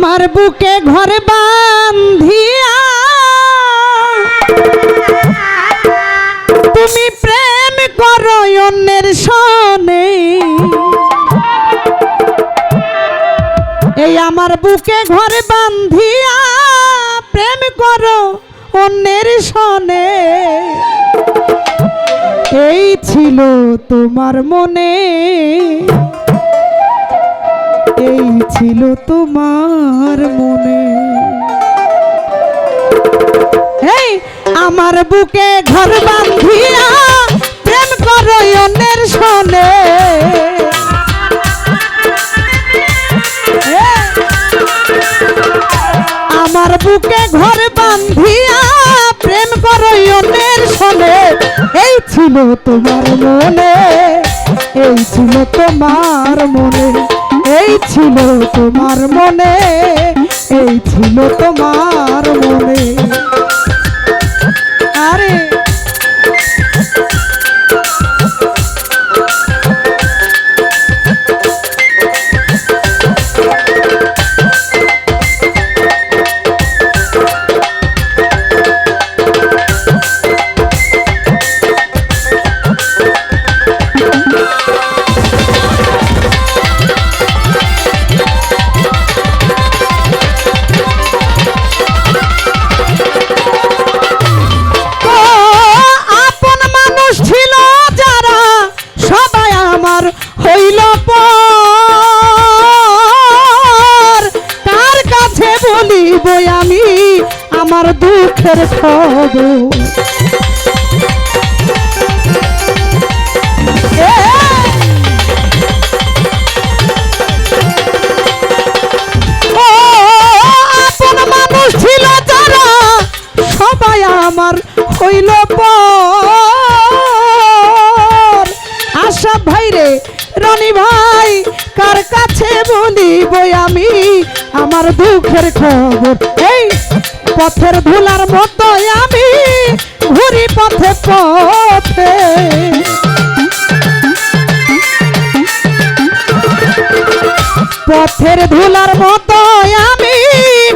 আমার বুকে ঘর বাঁধিয়া তুমি প্রেম করো অন্যের সনে। এই আমার বুকে ঘর বাঁধিয়া প্রেম করো অন্যের সনে। এই ছিল তোমার মনে, এই ছিল তোমার মনে। এই আমার বুকে ঘর বাঁধিয়া প্রেম করো অন্যের সনে। আমার বুকে ঘর বাঁধিয়া প্রেম করো অন্যের সনে। এই ছিল তোমার মনে, এই ছিল তোমার মনে, এই ছিল তোমার মনে, এই ছিল তোমার মনে। আরে হইল পর, কার কাছে বলিব আমি আমার দুঃখের খবর। আপন মানুষ ছিল যারা সবাই আমার হইল পর। আশা ভাই রে রনি ভাই, কার কাছে বলিব আমি আমার দুঃখের খবর। এই পথের ধুলার মতো আমি ঘুরি পথে পথে। পথের ধুলার মতো আমি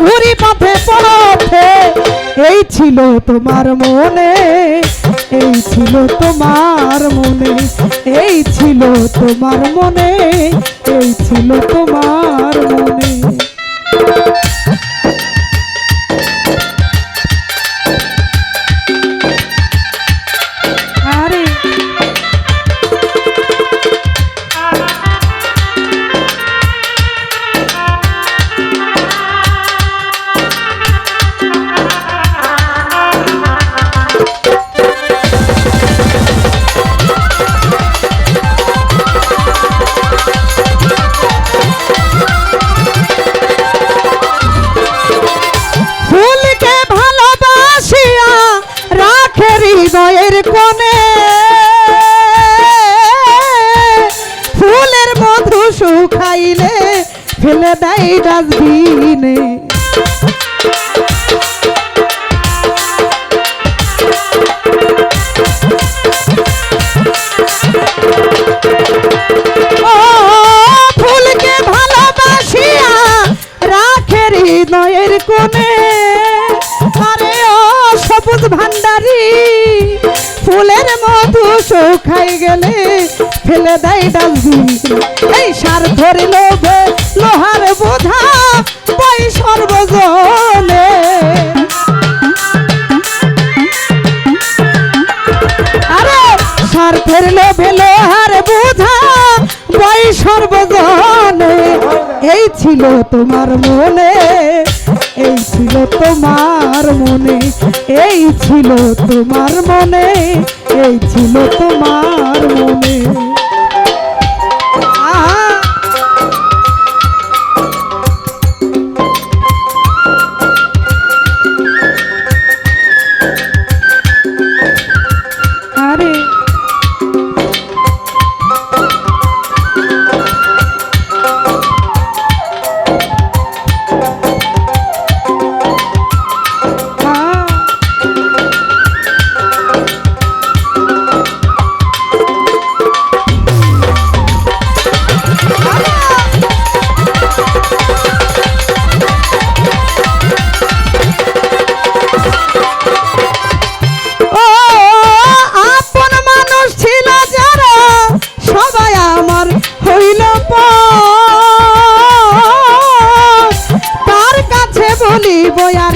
ঘুরি পথে পথে। এই ছিল তোমার মনে, এই ছিল তোমার মনে, এই ছিল তোমার মনে, এই ছিল তোমার মনে। আরে হৃদয়ের কোণে ফুলের মধু শুকাইলে ফেলে দেয় ডাস্টবিনে। ফুলকে ভালোবাসিয়া রাখে হৃদয়ের কোণে। আরে ও সবুজ ভান্ডারি, ফুলের মধু শুকাই গেলে ফেলে দেয় ডাস্টবিন। এই স্বার্থের লোভে লোহার বোঝা বই সর্বজনে। আরে স্বার্থের লোভে লোহার বোঝা বই সর্বজনে। এই ছিল তোমার মনে, এই ছিল তোমার মনে, এই ছিল তোমার মনে, এই ছিল তোমার মনে। আরে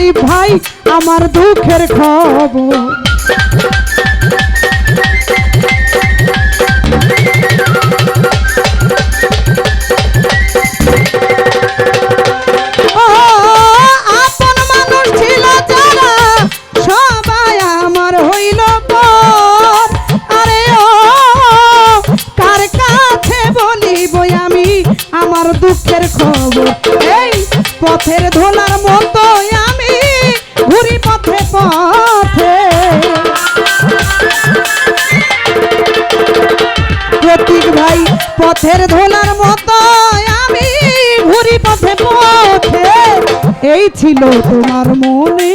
প্রদীপ ভাই আমার দুঃখের খবর। আপন মানুষ ছিল যারা সবাই আমার হইল পর। আরে ও কার কাছে বলিব আমি আমার দুঃখের খবর। এই পথের ধোলার মতো আমি ঘুরি পথে পথে। প্রতীক ভাই পথের ধোলার মতো আমি ঘুরি পথে পথে। এই ছিল তোমার মনে,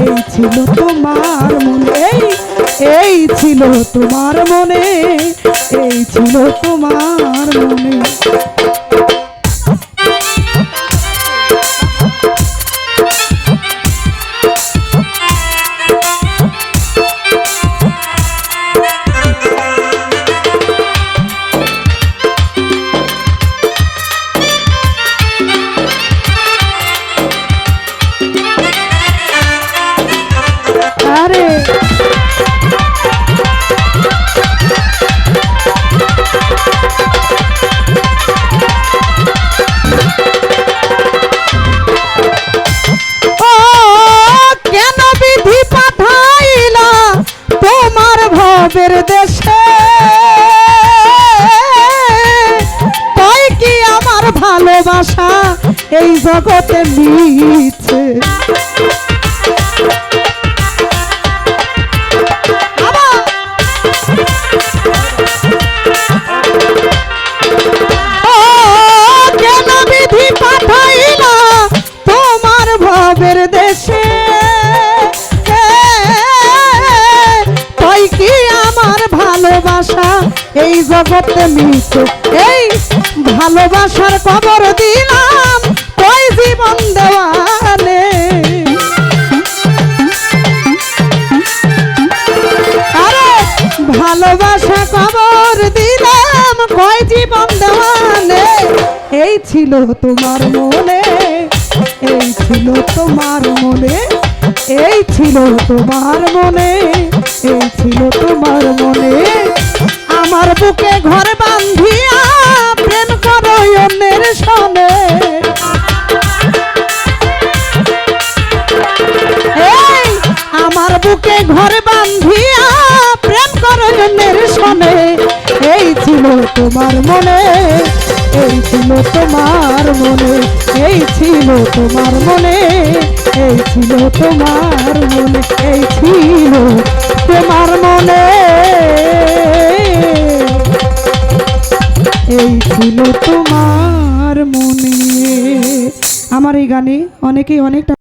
এই ছিল তোমার মনে, এই ছিল তোমার মনে, এই ছিল তোমার মনে। আরে কেন বিধি পাঠাইলা তোমার ভবের দেশে? তাই কি আমার ভালোবাসা এই জগতে মিছে? কেন বিধি পাঠাইলা তোমার ভবের দেশে? তাই কি আমার ভালোবাসা এই জগতে মিছে? এই ভালোবাসার কবর দিলাম ওই জীবন দেওয়ালে। আরে ভালোবাসা কবর দিলাম কয় জীবন দেওয়ালে। এই ছিল তোমার মনে, এই ছিল তোমার মনে, এই ছিল তোমার মনে, এই ছিল তোমার মনে। আমার বুকে ঘর বান্ধিয়া প্রেম করো অন্যের সনে। এই আমার বুকে ঘর বান্ধিয়া প্রেম করো অন্যের সনে। এই ছিল তোমার মনে, এই ছিল তোমার মনে, এই ছিল তোমার মনে, এই ছিল তোমার মনে, এই ছিল তোমার মনে, এই ছিল তোমার মনে। আমার এই গানে অনেকেই অনেকটা